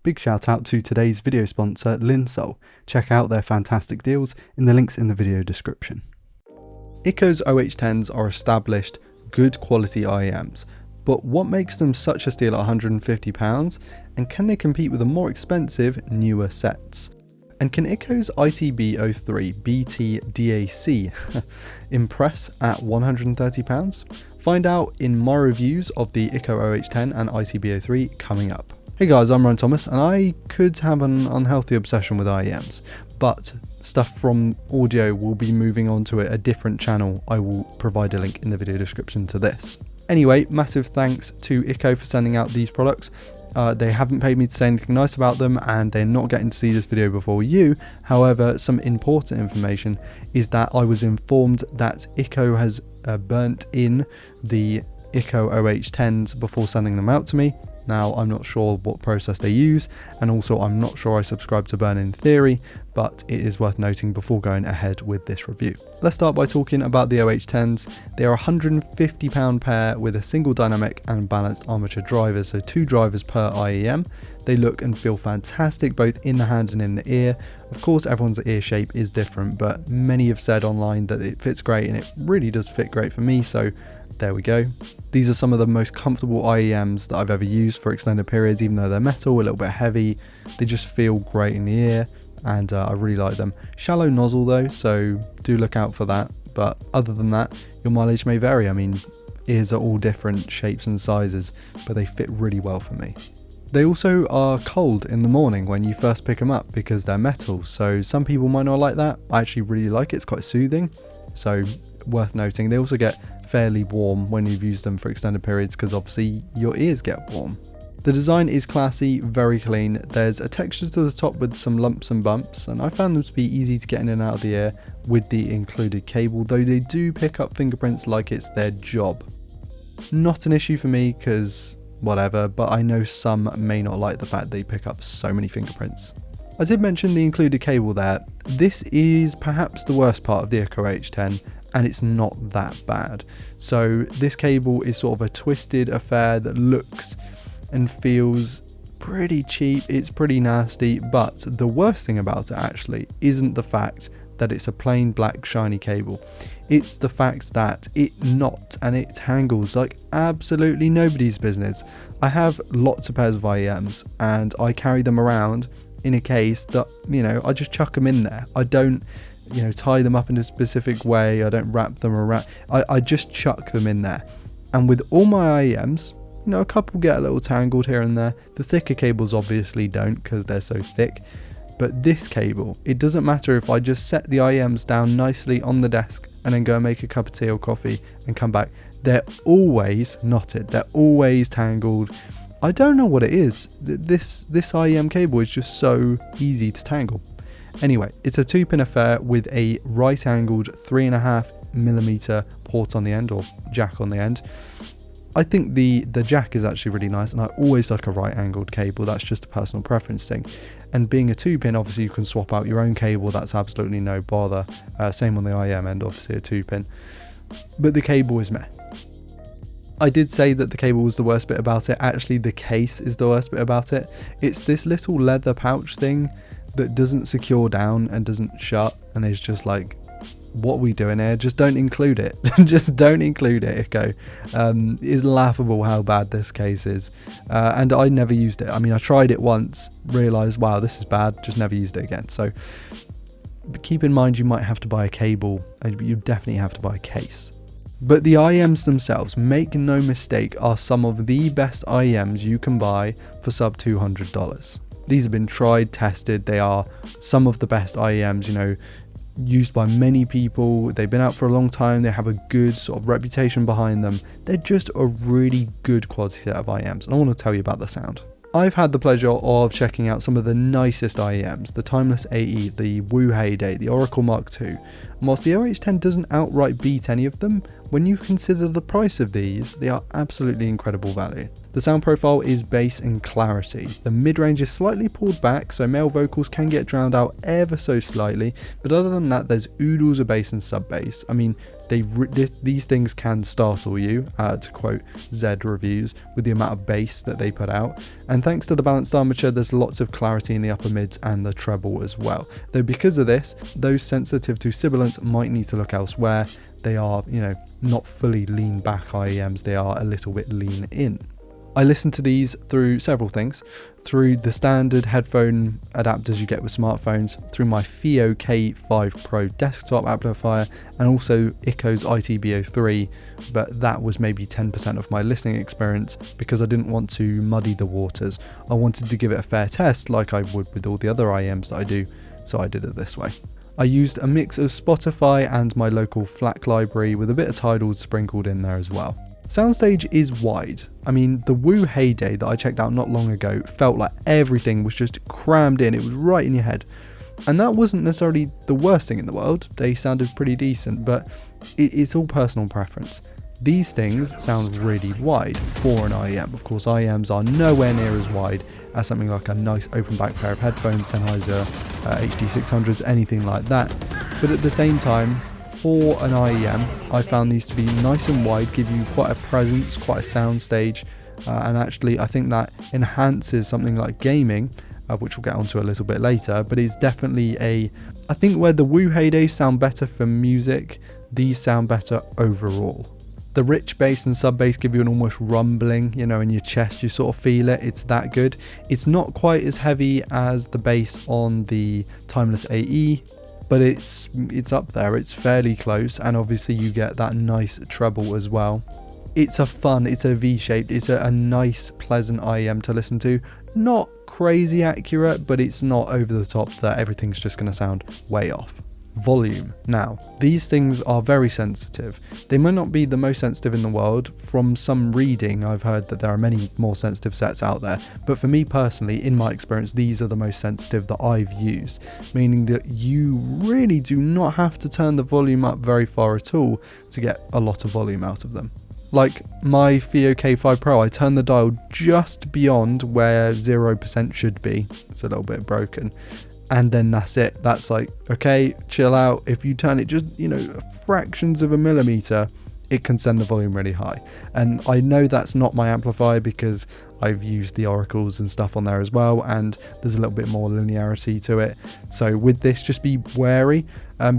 Big shout out to today's video sponsor, Linsoul. Check out their fantastic deals in the links in the video description. Ikko's OH10s are established, good quality IEMs, but what makes them such a steal at £150, and can they compete with the more expensive, newer sets? And can Ikko's ITB03 BT DAC impress at £130? Find out in my reviews of the Ikko OH10 and ITB03 coming up. Hey guys, I'm Ryan Thomas, and I could have an unhealthy obsession with IEMs, but stuff from audio will be moving on to a different channel. I will provide a link in the video description to this. Anyway, massive thanks to Ikko for sending out these products. They haven't paid me to say anything nice about them, and they're not getting to see this video before you. However, some important information is that I was informed that Ikko has burnt in the Ikko OH10s before sending them out to me. Now, I'm not sure what process they use, and also I'm not sure I subscribe to burn in theory, but it is worth noting before going ahead with this review. Let's start by talking about the OH10s. They are a £150 pair with a single dynamic and balanced armature drivers, so 2 drivers per IEM. They look and feel fantastic both in the hand and in the ear. Of course, everyone's ear shape is different, but many have said online that it fits great, and it really does fit great for me, so there we go. These are some of the most comfortable IEMs that I've ever used for extended periods, even though they're metal, a little bit heavy. They just feel great in the ear, and I really like them. Shallow nozzle though, so do look out for that. But other than that, your mileage may vary. I mean, ears are all different shapes and sizes, but they fit really well for me. They also are cold in the morning when you first pick them up because they're metal, so some people might not like that. I actually really like it, it's quite soothing, so worth noting. They also get fairly warm when you've used them for extended periods because obviously your ears get warm. The design is classy, very clean. There's a texture to the top with some lumps and bumps, and I found them to be easy to get in and out of the ear with the included cable, though they do pick up fingerprints like it's their job. Not an issue for me because whatever, but I know some may not like the fact they pick up so many fingerprints. I did mention the included cable there. This is perhaps the worst part of the Ikko OH10, and it's not that bad. So this cable is sort of a twisted affair that looks and feels pretty cheap. It's pretty nasty, but the worst thing about it actually isn't the fact that it's a plain black shiny cable. It's the fact that it knots and it tangles like absolutely nobody's business. I have lots of pairs of IEMs and I carry them around in a case that, you know, I just chuck them in there. I don't, you know, tie them up in a specific way. I don't wrap them around. I just chuck them in there. And with all my IEMs, you know, a couple get a little tangled here and there. The thicker cables obviously don't because they're so thick. But this cable, it doesn't matter if I just set the IEMs down nicely on the desk and then go and make a cup of tea or coffee and come back. They're always knotted. They're always tangled. I don't know what it is. This IEM cable is just so easy to tangle. Anyway, it's a 2-pin affair with a right-angled 3.5mm port on the end, or jack on the end. I think the jack is actually really nice, and I always like a right-angled cable. That's just a personal preference thing. And being a 2-pin, obviously you can swap out your own cable. That's absolutely no bother. Same on the IEM end, obviously a 2-pin. But the cable is meh. I did say that the cable was the worst bit about it. Actually, the case is the worst bit about it. It's this little leather pouch thing that doesn't secure down and doesn't shut, and is just like, what are we doing here? Just don't include it. Just don't include it, Ikko. It's laughable how bad this case is. And I never used it. I mean, I tried it once, realised, wow, this is bad, just never used it again. So keep in mind you might have to buy a cable, and you definitely have to buy a case. But the IEMs themselves, make no mistake, are some of the best IEMs you can buy for sub $200. These have been tried, tested. They are some of the best IEMs, you know, used by many people. They've been out for a long time. They have a good sort of reputation behind them. They're just a really good quality set of IEMs, and I want to tell you about the sound. I've had the pleasure of checking out some of the nicest IEMs, the Timeless AE, the Wu Heyday, the Oracle Mark II. And whilst the OH10 doesn't outright beat any of them, when you consider the price of these, they are absolutely incredible value. The sound profile is bass and clarity. The mid-range is slightly pulled back, so male vocals can get drowned out ever so slightly, but other than that, there's oodles of bass and sub-bass. I mean, these things can startle you, to quote Zed Reviews, with the amount of bass that they put out. And thanks to the balanced armature, there's lots of clarity in the upper mids and the treble as well. Though because of this, those sensitive to sibilance might need to look elsewhere. They are, not fully lean back IEMs, they are a little bit lean in. I listen to these through several things, through the standard headphone adapters you get with smartphones, through my FIO K5 Pro desktop amplifier, and also Ikko's ITB03, but that was maybe 10% of my listening experience because I didn't want to muddy the waters. I wanted to give it a fair test like I would with all the other IEMs that I do, so I did it this way. I used a mix of Spotify and my local FLAC library with a bit of Tidal sprinkled in there as well. Soundstage is wide. I mean, the Woo heyday that I checked out not long ago felt like everything was just crammed in. It was right in your head. And that wasn't necessarily the worst thing in the world. They sounded pretty decent, but it's all personal preference. These things sound really wide for an IEM. Of course, IEMs are nowhere near as wide as something like a nice open back pair of headphones, Sennheiser HD600s, anything like that. But at the same time, for an IEM, I found these to be nice and wide, give you quite a presence, quite a sound stage, and actually I think that enhances something like gaming, which we'll get onto a little bit later, but it's definitely I think where the Woo heydays sound better for music, these sound better overall. The rich bass and sub bass give you an almost rumbling, in your chest, you sort of feel it, it's that good. It's not quite as heavy as the bass on the Timeless AE, but it's up there, it's fairly close, and obviously you get that nice treble as well. It's a V-shaped, it's a nice, pleasant IEM to listen to. Not crazy accurate, but it's not over the top that everything's just going to sound way off. Volume. Now, these things are very sensitive. They might not be the most sensitive in the world. From some reading, I've heard that there are many more sensitive sets out there, but for me personally, in my experience, these are the most sensitive that I've used, meaning that you really do not have to turn the volume up very far at all to get a lot of volume out of them. Like my FIO K5 Pro, I turned the dial just beyond where 0% should be. It's a little bit broken. And then that's it. That's like, okay, chill out. If you turn it just, fractions of a millimeter, it can send the volume really high. And I know that's not my amplifier because I've used the oracles and stuff on there as well, and there's a little bit more linearity to it. So with this, just be wary,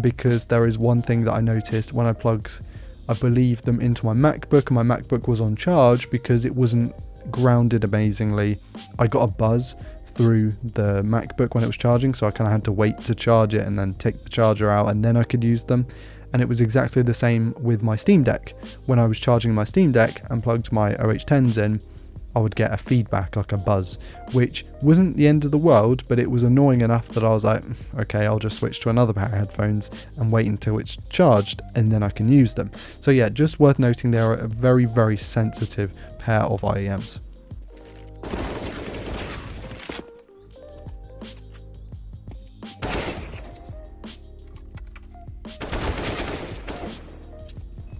because there is one thing that I noticed when I plugged, I believe, them into my MacBook, and my MacBook was on charge because it wasn't grounded amazingly. I got a buzz through the MacBook when it was charging, so I kind of had to wait to charge it and then take the charger out and then I could use them. And it was exactly the same with my Steam Deck. When I was charging my Steam Deck and plugged my OH10s in, I would get a feedback, like a buzz, which wasn't the end of the world, but it was annoying enough that I was like, okay, I'll just switch to another pair of headphones and wait until it's charged and then I can use them. So yeah, just worth noting, they are a very, very sensitive pair of IEMs.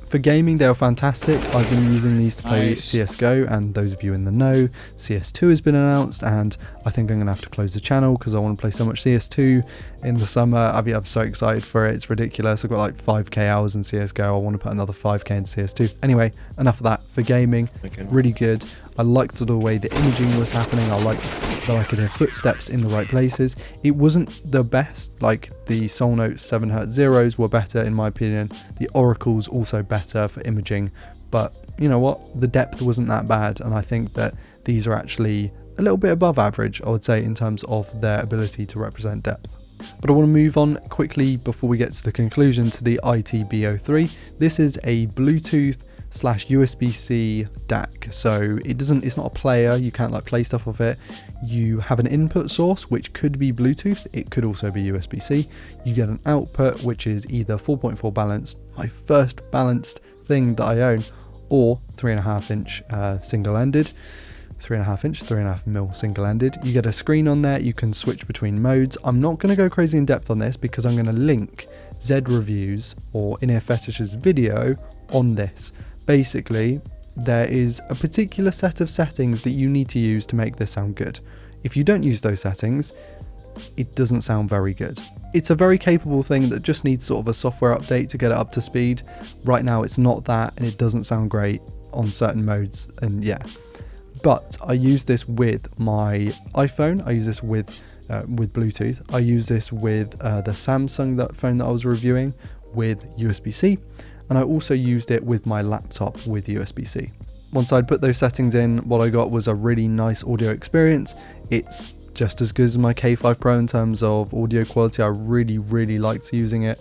For gaming, they are fantastic. I've been using these to play CSGO, and those of you in the know, CS2 has been announced, and I think I'm going to have to close the channel because I want to play so much CS2 in the summer. I'm so excited for it, it's ridiculous. I've got like 5k hours in CSGO, I want to put another 5k in CS2. Anyway, enough of that. For gaming, really good. I liked sort of the way the imaging was happening. I liked that I could hear footsteps in the right places. It wasn't the best, like the Soul Note 7Hz Zeros were better in my opinion. The Oracles also better for imaging, but you know what? The depth wasn't that bad, and I think that these are actually a little bit above average, I would say, in terms of their ability to represent depth. But I want to move on quickly before we get to the conclusion to the ITB03. This is a Bluetooth /USB-C DAC, so it's not a player, you can't like play stuff off it. You have an input source which could be Bluetooth, it could also be USB-C. You get an output which is either 4.4 balanced, my first balanced thing that I own, or 3.5 inch single-ended. 3.5 inch, 3.5mm single-ended. You get a screen on there, you can switch between modes. I'm not going to go crazy in depth on this because I'm going to link Zed Reviews or In-Ear Fetish's video on this. Basically, there is a particular set of settings that you need to use to make this sound good. If you don't use those settings, it doesn't sound very good. It's a very capable thing that just needs sort of a software update to get it up to speed. Right now it's not that, and it doesn't sound great on certain modes, and yeah. But I use this with my iPhone, I use this with Bluetooth, I use this with the Samsung phone that I was reviewing with USB-C, and I also used it with my laptop with USB-C. Once I'd put those settings in, what I got was a really nice audio experience. It's just as good as my K5 Pro in terms of audio quality. I really liked using it.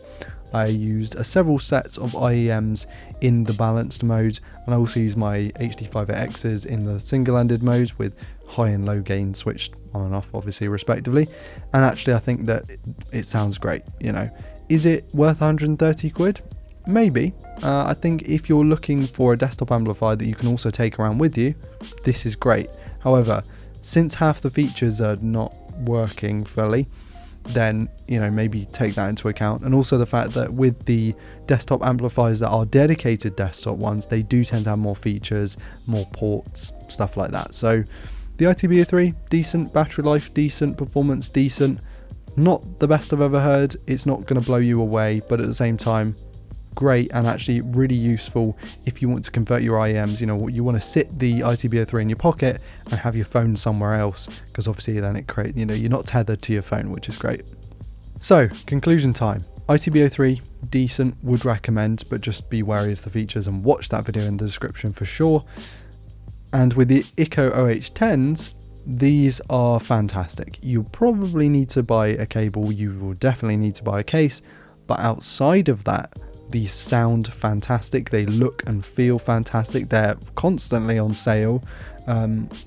I used several sets of IEMs in the balanced mode, and I also used my HD5AXs in the single-ended mode with high and low gain switched on and off, obviously, respectively. And actually I think that it sounds great, you know. Is it worth 130 quid? Maybe. I think if you're looking for a desktop amplifier that you can also take around with you, this is great. However, since half the features are not working fully, then, you know, maybe take that into account. And also the fact that with the desktop amplifiers that are dedicated desktop ones, they do tend to have more features, more ports, stuff like that. So the ITB03, decent, battery life decent, performance decent, not the best I've ever heard. It's not going to blow you away, but at the same time, great, and actually really useful if you want to convert your IEMs. You know, you want to sit the ITB03 in your pocket and have your phone somewhere else, because obviously then it creates, you know, you're not tethered to your phone, which is great. So conclusion time. ITB03, decent, would recommend, but just be wary of the features and watch that video in the description for sure. And with the Ikko OH10s, these are fantastic. You'll probably need to buy a cable, you will definitely need to buy a case, but outside of that, these sound fantastic, they look and feel fantastic, they're constantly on sale.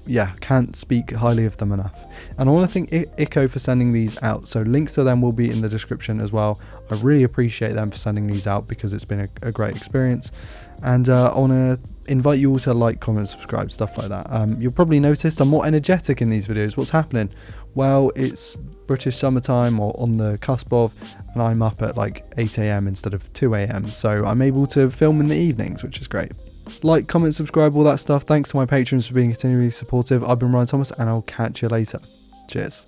Yeah, can't speak highly of them enough. And I want to thank Ikko for sending these out, so links to them will be in the description as well. I really appreciate them for sending these out because it's been a great experience. And I want to invite you all to like, comment, subscribe, stuff like that. You'll probably notice I'm more energetic in these videos. What's happening? Well, it's British summertime, or on the cusp of, and I'm up at like 8 AM instead of 2 AM, so I'm able to film in the evenings, which is great. Like, comment, subscribe, all that stuff. Thanks to my patrons for being continually supportive. I've been Ryan Thomas, and I'll catch you later. Cheers.